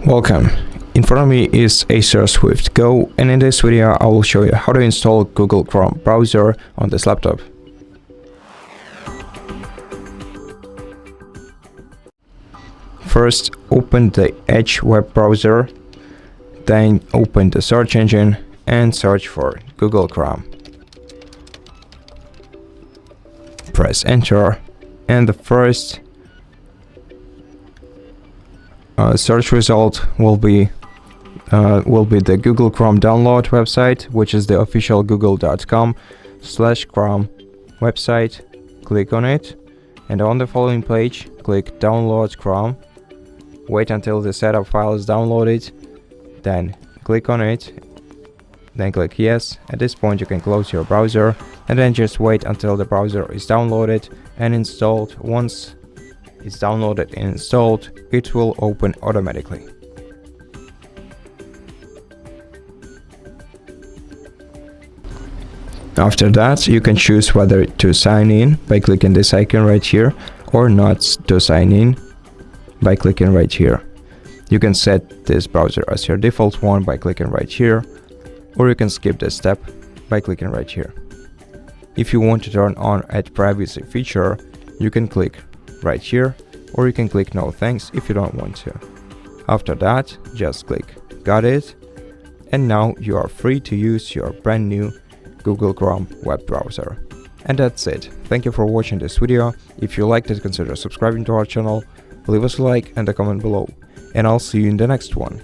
Welcome. In front of me is ACER Swift Go, and in this video I will show you how to install Google Chrome browser on this laptop. First, open the Edge web browser, then open the search engine and search for Google Chrome. Press enter, and the first search result will be the Google Chrome download website, which is the official google.com/Chrome website. Click on it, and on the following page, click Download Chrome. Wait until the setup file is downloaded, then click on it, then click Yes. At this point you can close your browser, and then just wait until the browser is downloaded and installed. Once it's downloaded and installed, it will open automatically. After that, you can choose whether to sign in by clicking this icon right here, or not to sign in by clicking right here. You can set this browser as your default one by clicking right here, or you can skip this step by clicking right here. If you want to turn on Add Privacy feature, you can click right here, or you can click No Thanks if you don't want to. After that, just click Got it, and now you are free to use your brand new Google Chrome web browser. And that's it. Thank you for watching this video. If you liked it, consider subscribing to our channel, leave us a like and a comment below, and I'll see you in the next one.